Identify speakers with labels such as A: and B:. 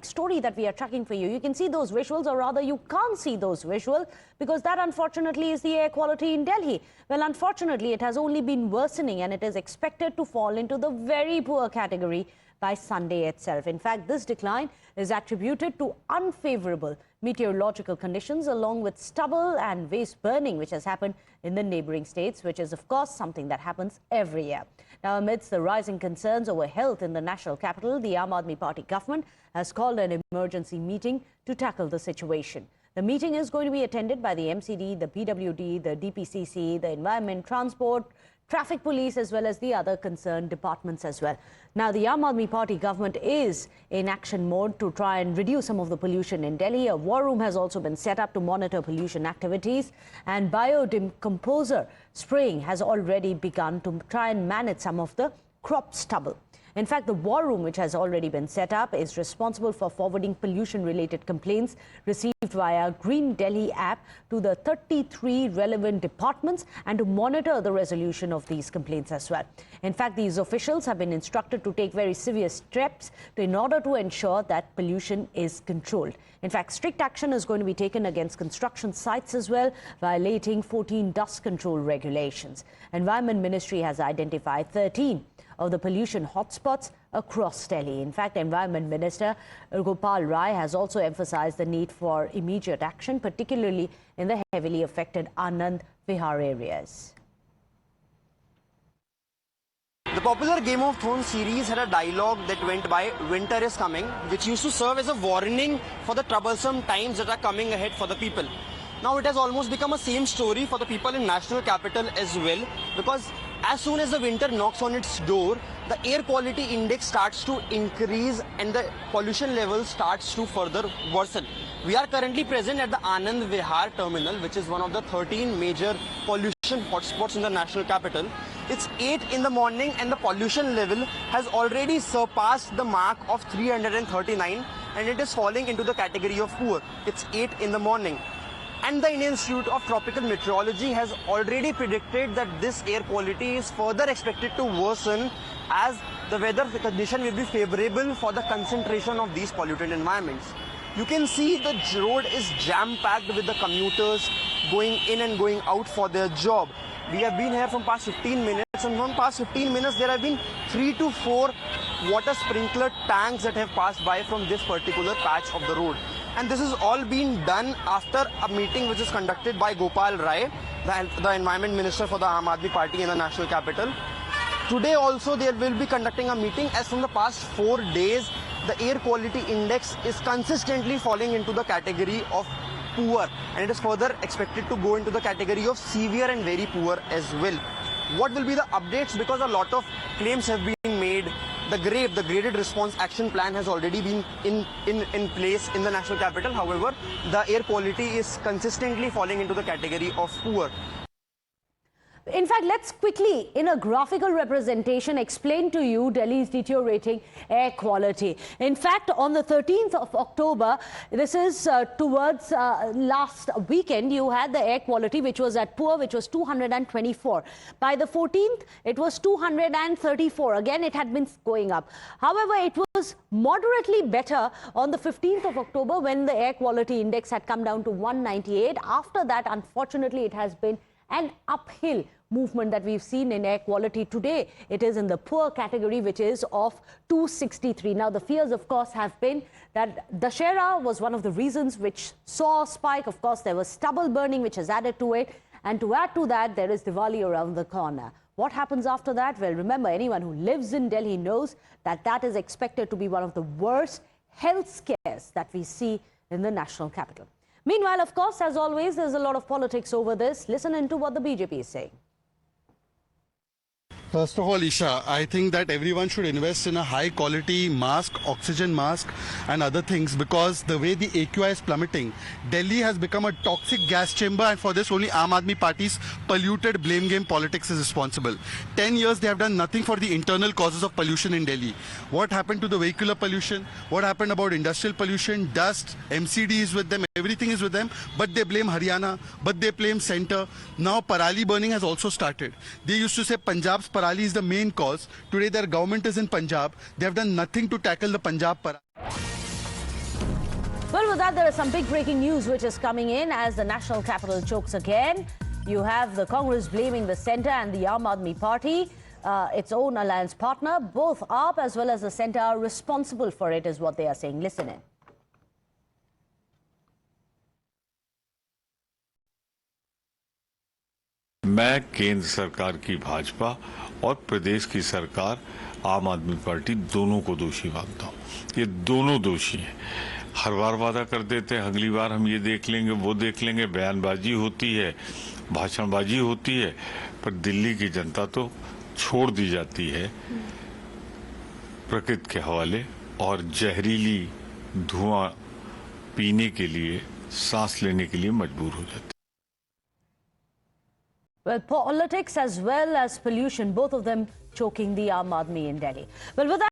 A: dramatic story that we are tracking for you. You can see those visuals, or rather you can't see those visuals, because that unfortunately is the air quality in Delhi. Well, unfortunately, it has only been worsening, and it is expected to fall into the very poor category by Sunday itself. In fact, this decline is attributed to unfavorable meteorological conditions, along with stubble and waste burning, which has happened in the neighboring states, which is, of course, something that happens every year. Now, amidst the rising concerns over health in the national capital, the Aam Aadmi Party government has called an emergency meeting to tackle the situation. The meeting is going to be attended by the MCD, the PWD, the DPCC, the Environment, Transport, Traffic Police, as well as the other concerned departments as well. Now, the Aam Aadmi Party government is in action mode to try and reduce some of the pollution in Delhi. A war room has also been set up to monitor pollution activities, and biodecomposer spraying has already begun to try and manage some of the crop stubble. In fact, the war room, which has already been set up, is responsible for forwarding pollution-related complaints received via Green Delhi app to the 33 relevant departments and to monitor the resolution of these complaints as well. In fact, these officials have been instructed to take very severe steps in order to ensure that pollution is controlled. In fact, strict action is going to be taken against construction sites as well, violating 14 dust control regulations. Environment Ministry has identified 13 of the pollution hotspots across Delhi. In fact, Environment Minister Gopal Rai has also emphasized the need for immediate action, particularly in the heavily affected Anand Vihar areas.
B: The popular Game of Thrones series had a dialogue that went by, "Winter is coming," which used to serve as a warning for the troublesome times that are coming ahead for the people. Now it has almost become a same story for the people in national capital as well, because as soon as the winter knocks on its door, the air quality index starts to increase and the pollution level starts to further worsen. We are currently present at the Anand Vihar terminal, which is one of the 13 major pollution hotspots in the national capital. It's 8 in the morning and the pollution level has already surpassed the mark of 339, and it is falling into the category of poor. It's 8 in the morning. And the Indian Institute of Tropical Meteorology has already predicted that this air quality is further expected to worsen as the weather condition will be favorable for the concentration of these polluted environments. You can see the road is jam-packed with the commuters going in and going out for their job. We have been here from past 15 minutes, and from past 15 minutes there have been 3 to 4 water sprinkler tanks that have passed by from this particular patch of the road. And this is all being done after a meeting which is conducted by Gopal Rai, the Environment Minister for the Aam Aadmi Party in the national capital. Today also they will be conducting a meeting, as from the past 4 days the air quality index is consistently falling into the category of poor, and it is further expected to go into the category of severe and very poor as well. What will be the updates? Because a lot of claims have been made. The graded response action plan has already been in place in the national capital. However, the air quality is consistently falling into the category of poor.
A: In fact, let's quickly, in a graphical representation, explain to you Delhi's deteriorating air quality. In fact, on the 13th of October, this is towards last weekend, you had the air quality which was at poor, which was 224. By the 14th, it was 234. Again, it had been going up. However, it was moderately better on the 15th of October when the air quality index had come down to 198. After that, unfortunately, it has been an uphill movement that we've seen in air quality. Today, it is in the poor category, which is of 263. Now, the fears, of course, have been that Dussehra was one of the reasons which saw a spike. Of course, there was stubble burning, which has added to it. And to add to that, there is Diwali around the corner. What happens after that? Well, remember, anyone who lives in Delhi knows that that is expected to be one of the worst health scares that we see in the national capital. Meanwhile, of course, as always, there's a lot of politics over this. Listen into what the BJP is saying.
C: First of all, Isha, I think that everyone should invest in a high quality mask, oxygen mask and other things, because the way the AQI is plummeting, Delhi has become a toxic gas chamber, and for this only Aam Aadmi Party's polluted blame game politics is responsible. 10 years they have done nothing for the internal causes of pollution in Delhi. What happened to the vehicular pollution? What happened about industrial pollution? Dust, MCD is with them, everything is with them, but they blame Haryana, but they blame centre. Now Parali burning has also started. They used to say Punjab's Parali is the main cause. Today their government is in Punjab. They have done nothing to tackle the Punjab Parali.
A: Well, with that, there is some big breaking news which is coming in as the national capital chokes again. You have the Congress blaming the centre and the Aam Aadmi Party, its own alliance partner. Both AAP as well as the centre are responsible for it, is what they are saying. Listen in.
D: मैं केंद्र सरकार की भाजपा और प्रदेश की सरकार आम आदमी party दोनों को दोषी मानता हूँ। ये दोनों दोषी हैं। हर बार वादा कर देते हैं अगली बार हम ये देख लेंगे वो देख लेंगे, बयानबाजी होती है, भाषणबाजी होती है, पर दिल्ली की जनता तो छोड़ दी जाती है प्रकृति के हवाले और जहरीली धुआं पीने के लिए, सांस लेने के लिए मजबूर हो जाती है।
A: Well, politics as well as pollution, both of them choking the Aam Aadmi in Delhi. Well, with that